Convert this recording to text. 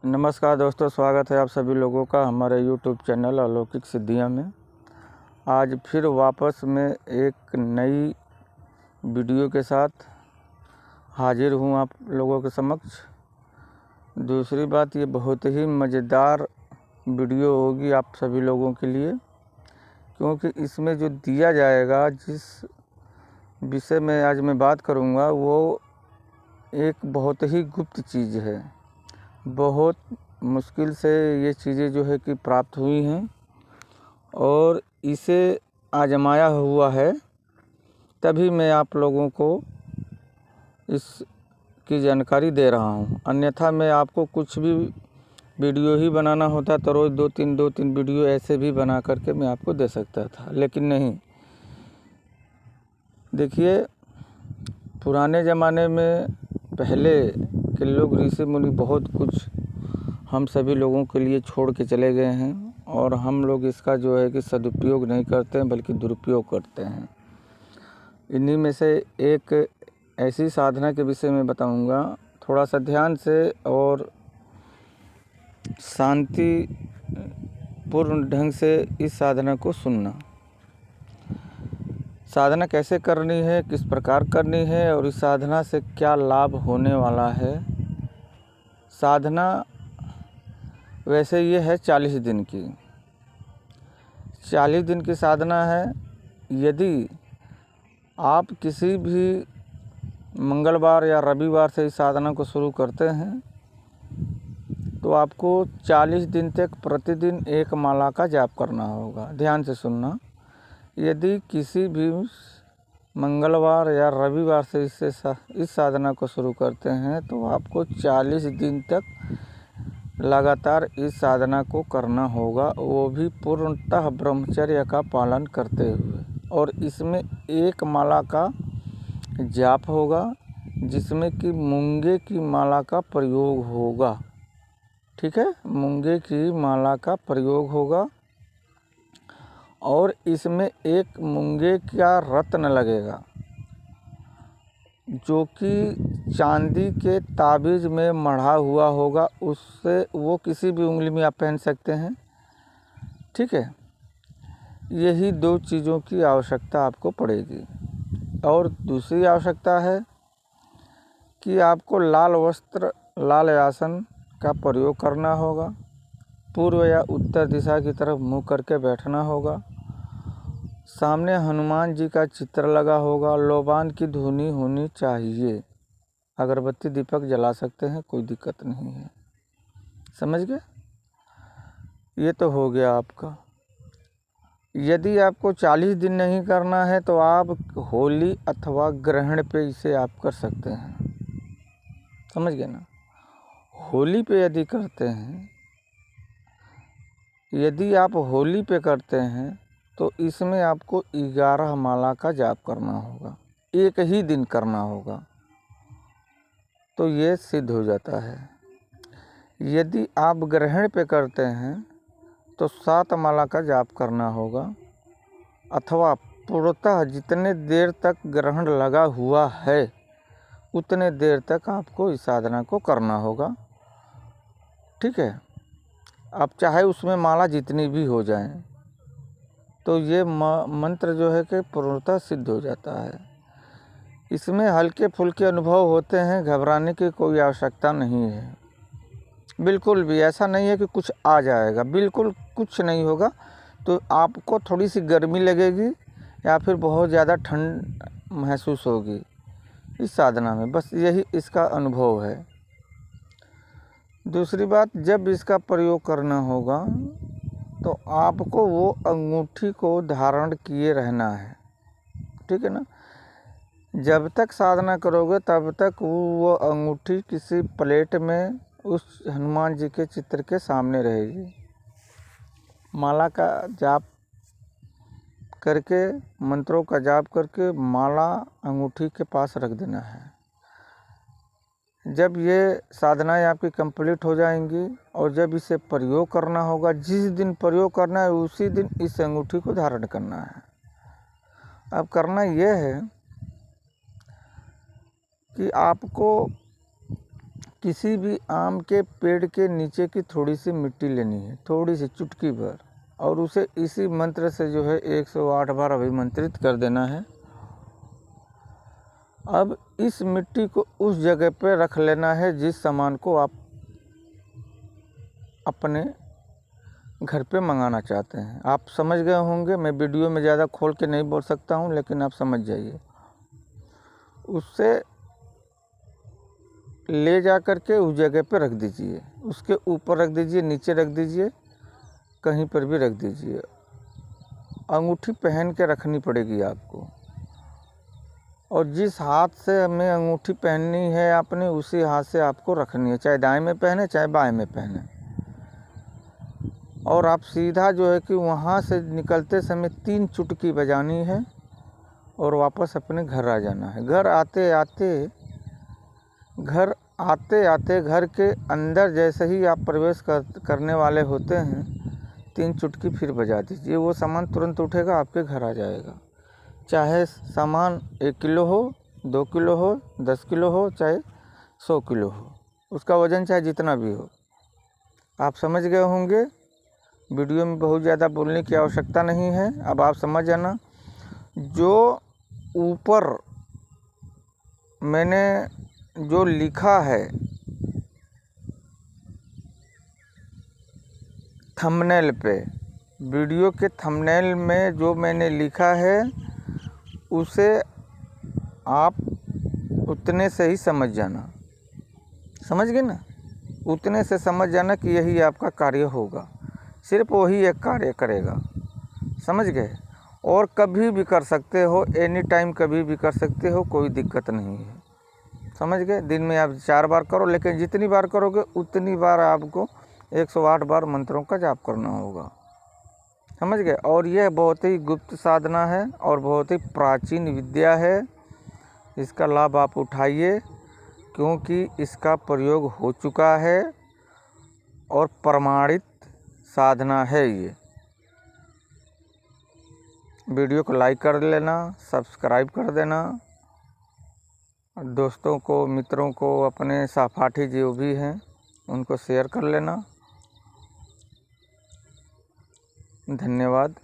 नमस्कार दोस्तों, स्वागत है आप सभी लोगों का हमारे YouTube चैनल अलौकिक सिद्धियाँ में। आज फिर वापस मैं एक नई वीडियो के साथ हाजिर हूँ आप लोगों के समक्ष। दूसरी बात, ये बहुत ही मज़ेदार वीडियो होगी आप सभी लोगों के लिए, क्योंकि इसमें जो दिया जाएगा, जिस विषय में आज मैं बात करूँगा, वो एक बहुत ही गुप्त चीज़ है। बहुत मुश्किल से ये चीज़ें जो है कि प्राप्त हुई हैं और इसे आजमाया हुआ है, तभी मैं आप लोगों को इसकी जानकारी दे रहा हूँ। अन्यथा मैं आपको कुछ भी वीडियो ही बनाना होता तो रोज़ दो तीन वीडियो ऐसे भी बना करके मैं आपको दे सकता था, लेकिन नहीं। देखिए, पुराने ज़माने में पहले के लोग, ऋषि मुनि बहुत कुछ हम सभी लोगों के लिए छोड़ के चले गए हैं, और हम लोग इसका जो है कि सदुपयोग नहीं करते हैं बल्कि दुरुपयोग करते हैं। इन्हीं में से एक ऐसी साधना के विषय में बताऊंगा। थोड़ा सा ध्यान से और शांति पूर्ण ढंग से इस साधना को सुनना। साधना कैसे करनी है, किस प्रकार करनी है और इस साधना से क्या लाभ होने वाला है। साधना वैसे ये है 40 दिन की। 40 दिन की साधना है। यदि आप किसी भी मंगलवार या रविवार से इस साधना को शुरू करते हैं तो आपको 40 दिन तक प्रतिदिन एक माला का जाप करना होगा। ध्यान से सुनना। यदि किसी भी मंगलवार या रविवार से इस साधना को शुरू करते हैं तो आपको 40 दिन तक लगातार इस साधना को करना होगा, वो भी पूर्णतः ब्रह्मचर्य का पालन करते हुए। और इसमें एक माला का जाप होगा, जिसमें कि मूंगे की माला का प्रयोग होगा। ठीक है, मूंगे की माला का प्रयोग होगा और इसमें एक मूंगे का रत्न लगेगा, जो कि चांदी के ताबीज़ में मढ़ा हुआ होगा। उससे वो किसी भी उंगली में आप पहन सकते हैं। ठीक है, यही दो चीज़ों की आवश्यकता आपको पड़ेगी। और दूसरी आवश्यकता है कि आपको लाल वस्त्र, लाल आसन का प्रयोग करना होगा। पूर्व या उत्तर दिशा की तरफ मुँह करके बैठना होगा। सामने हनुमान जी का चित्र लगा होगा। लोबान की धुनी होनी चाहिए। अगरबत्ती दीपक जला सकते हैं, कोई दिक्कत नहीं है। समझ गए? ये तो हो गया आपका। यदि आपको 40 दिन नहीं करना है तो आप होली अथवा ग्रहण पे इसे आप कर सकते हैं। समझ गए ना? होली पे यदि करते हैं, यदि आप होली पे करते हैं तो इसमें आपको 11 माला का जाप करना होगा। एक ही दिन करना होगा, तो ये सिद्ध हो जाता है। यदि आप ग्रहण पे करते हैं तो 7 माला का जाप करना होगा, अथवा पूर्णतः जितने देर तक ग्रहण लगा हुआ है उतने देर तक आपको इस साधना को करना होगा। ठीक है, आप चाहे उसमें माला जितनी भी हो जाए तो ये मंत्र जो है कि पूर्णतः सिद्ध हो जाता है। इसमें हल्के फुल्के अनुभव होते हैं, घबराने की कोई आवश्यकता नहीं है। बिल्कुल भी ऐसा नहीं है कि कुछ आ जाएगा, बिल्कुल कुछ नहीं होगा। तो आपको थोड़ी सी गर्मी लगेगी या फिर बहुत ज़्यादा ठंड महसूस होगी इस साधना में, बस यही इसका अनुभव है। दूसरी बात, जब इसका प्रयोग करना होगा तो आपको वो अंगूठी को धारण किए रहना है। ठीक है ना? जब तक साधना करोगे तब तक वो अंगूठी किसी प्लेट में उस हनुमान जी के चित्र के सामने रहेगी। माला का जाप करके, मंत्रों का जाप करके माला अंगूठी के पास रख देना है। जब ये साधनाएं आपकी कंप्लीट हो जाएंगी और जब इसे प्रयोग करना होगा, जिस दिन प्रयोग करना है उसी दिन इस अंगूठी को धारण करना है। अब करना यह है कि आपको किसी भी आम के पेड़ के नीचे की थोड़ी सी मिट्टी लेनी है, थोड़ी सी चुटकी भर, और उसे इसी मंत्र से जो है 108 बार अभिमंत्रित कर देना है। अब इस मिट्टी को उस जगह पे रख लेना है जिस सामान को आप अपने घर पे मंगाना चाहते हैं। आप समझ गए होंगे, मैं वीडियो में ज़्यादा खोल के नहीं बोल सकता हूँ, लेकिन आप समझ जाइए। उससे ले जा कर के उस जगह पे रख दीजिए, उसके ऊपर रख दीजिए, नीचे रख दीजिए, कहीं पर भी रख दीजिए। अंगूठी पहन के रखनी पड़ेगी आपको, और जिस हाथ से हमें अंगूठी पहननी है आपने, उसी हाथ से आपको रखनी है, चाहे दाएं में पहने चाहे बाएं में पहने। और आप सीधा जो है कि वहाँ से निकलते समय 3 चुटकी बजानी है और वापस अपने घर आ जाना है। घर आते आते घर के अंदर जैसे ही आप प्रवेश करने वाले होते हैं, 3 चुटकी फिर बजा दीजिए। वो सामान तुरंत उठेगा, आपके घर आ जाएगा। चाहे सामान 1 किलो हो, 2 किलो हो, 10 किलो हो, चाहे 100 किलो हो, उसका वज़न चाहे जितना भी हो। आप समझ गए होंगे। वीडियो में बहुत ज़्यादा बोलने की आवश्यकता नहीं है। अब आप समझ जाना, जो ऊपर मैंने जो लिखा है थंबनेल पे, वीडियो के थंबनेल में जो मैंने लिखा है, उसे आप उतने से ही समझ जाना। समझ गए ना? उतने से समझ जाना कि यही आपका कार्य होगा, सिर्फ वही एक कार्य करेगा। समझ गए? और कभी भी कर सकते हो, एनी टाइम कभी भी कर सकते हो, कोई दिक्कत नहीं है। समझ गए? दिन में आप 4 बार करो, लेकिन जितनी बार करोगे उतनी बार आपको 108 बार मंत्रों का जाप करना होगा। समझ गए? और यह बहुत ही गुप्त साधना है और बहुत ही प्राचीन विद्या है। इसका लाभ आप उठाइए, क्योंकि इसका प्रयोग हो चुका है और प्रमाणित साधना है ये। वीडियो को लाइक कर लेना, सब्सक्राइब कर देना, दोस्तों को, मित्रों को, अपने सहपाठी जो भी हैं उनको शेयर कर लेना। धन्यवाद।